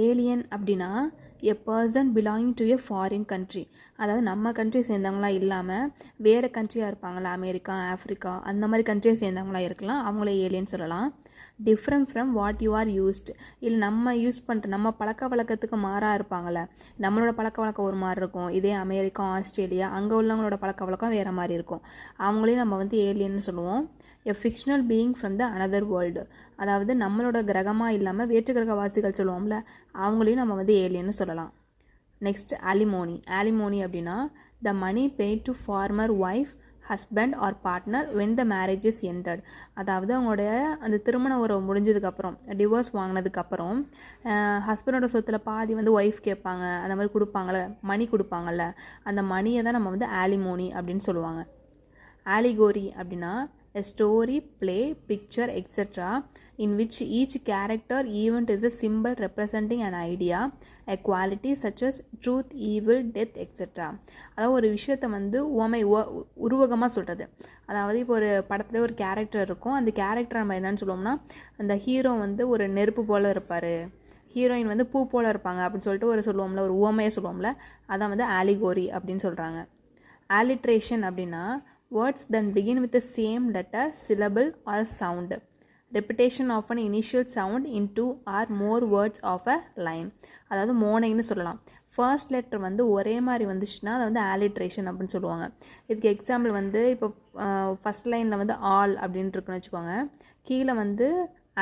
Alien அப்படின்னா a person belonging to a foreign country, அதாவது நம்ம கண்ட்ரி சேர்ந்தவங்களாம் இல்லாமல் வேறு கண்ட்ரியாக இருப்பாங்களா, அமெரிக்கா, ஆஃப்ரிக்கா அந்த மாதிரி கண்ட்ரியை சேர்ந்தவங்களாம் இருக்கலாம், அவங்களே ஏலியன் சொல்லலாம். Different from what you are used, இல்லை நம்ம யூஸ் பண்ணுற நம்ம பழக்க வழக்கத்துக்கு மாறாக இருப்பாங்கள்ல, நம்மளோட பழக்க வழக்கம் ஒரு மாதிரி இருக்கும், இதே அமெரிக்கா, ஆஸ்திரேலியா அங்கே உள்ளவங்களோட பழக்க வழக்கம் வேறு மாதிரி இருக்கும், அவங்களையும் நம்ம வந்து ஏலியன்னு சொல்லுவோம். A fictional being from the another world, அதாவது நம்மளோட கிரகமாக இல்லாமல் வேற்று கிரகவாசிகள் சொல்லுவோம்ல, அவங்களையும் நம்ம வந்து ஏலியன்னு சொல்லலாம். Next alimony. அலிமோனி அப்படின்னா the money paid to former wife, husband or partner when the marriage is ended, அதாவது அவங்களுடைய அந்த திருமண உறவு முடிஞ்சதுக்கப்புறம், டிவோர்ஸ் வாங்கினதுக்கப்புறம் ஹஸ்பண்டோட சொத்தில் பாதி வந்து ஒய்ஃப் கேட்பாங்க, அந்த மாதிரி கொடுப்பாங்கள்ல, மணி கொடுப்பாங்கள்ல, அந்த மணியை தான் நம்ம வந்து ஆலிமோனி அப்படின்னு சொல்லுவாங்க. ஆலிகோரி அப்படின்னா a story, play, picture, etc. in which each character event is a symbol representing an idea, a quality such as truth, evil, death, etc. அதாவது ஒரு விஷயத்தை வந்து உருவகமாக சொல்கிறது, அதாவது இப்போ ஒரு படத்தில் ஒரு கேரக்டர் இருக்கும், அந்த கேரக்டர் நம்ம என்னன்னு சொல்லுவோம்னா, அந்த ஹீரோ வந்து ஒரு நெருப்பு போல் இருப்பார், ஹீரோயின் வந்து பூ போல் இருப்பாங்க அப்படின்னு சொல்லிட்டு ஒரு சொல்லுவோம்ல, ஒரு உவமையை சொல்லுவோம்ல, அதான் வந்து ஆலிகோரி அப்படின்னு சொல்கிறாங்க. ஆலிட்ரேஷன் அப்படின்னா words that begin with the same letter, syllable or sound. Repetition of an initial sound into or more words of a line. அதாவது மோனைன்னு சொல்லலாம். ஃபர்ஸ்ட் லெட்டர் வந்து ஒரே மாதிரி வந்துச்சுன்னா அதை வந்து ஆலிட்ரேஷன் அப்படின்னு சொல்லுவாங்க. இதுக்கு எக்ஸாம்பிள் வந்து இப்போ ஃபஸ்ட் லைனில் வந்து ஆல் அப்படின்ட்டு இருக்குன்னு வச்சுக்கோங்க, கீழே வந்து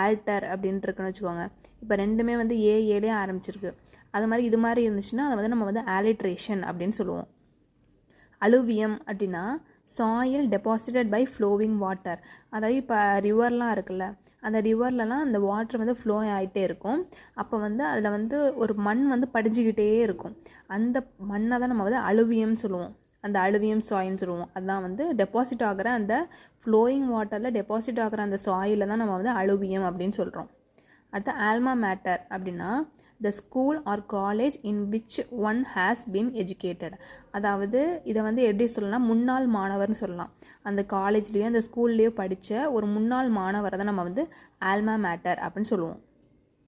ஆல்டர் அப்படின்ட்டு இருக்குன்னு வச்சுக்கோங்க, இப்போ ரெண்டுமே வந்து ஏலே ஆரம்பிச்சிருக்கு, அது மாதிரி இது மாதிரி இருந்துச்சுன்னா அதை வந்து நம்ம வந்து ஆலிட்ரேஷன் அப்படின்னு சொல்லுவோம். அலுவியம் அப்படின்னா soil deposited by flowing water, அதாவது இப்போ ரிவர்லாம் இருக்குல்ல, அந்த ரிவர்லலாம் அந்த வாட்டர் வந்து ஃப்ளோ ஆகிட்டே இருக்கும், அப்போ வந்து அதில் வந்து ஒரு மண் வந்து படிஞ்சிக்கிட்டே இருக்கும், அந்த மண்ணை தான் நம்ம வந்து அலுவியம் சொல்லுவோம், அந்த அலுவியம் சாயில்னு சொல்லுவோம். அதுதான் வந்து டெபாசிட் ஆகிற அந்த ஃப்ளோயிங் வாட்டரில் டெபாசிட் ஆகிற அந்த சாயிலில் தான் நம்ம வந்து அலுவியம் அப்படின்னு சொல்கிறோம். அடுத்து ஆல்மா மேட்டர் அப்படின்னா the school or college in which one has been educated, அதாவது இதை வந்து எப்படி சொல்லலாம், முன்னாள் மாணவர்னு சொல்லலாம், அந்த காலேஜ்லேயோ அந்த ஸ்கூல்லேயோ படித்த ஒரு முன்னாள் மாணவரை தான் நம்ம வந்து ஆல்மா மேட்டர் அப்படின்னு சொல்லுவோம்.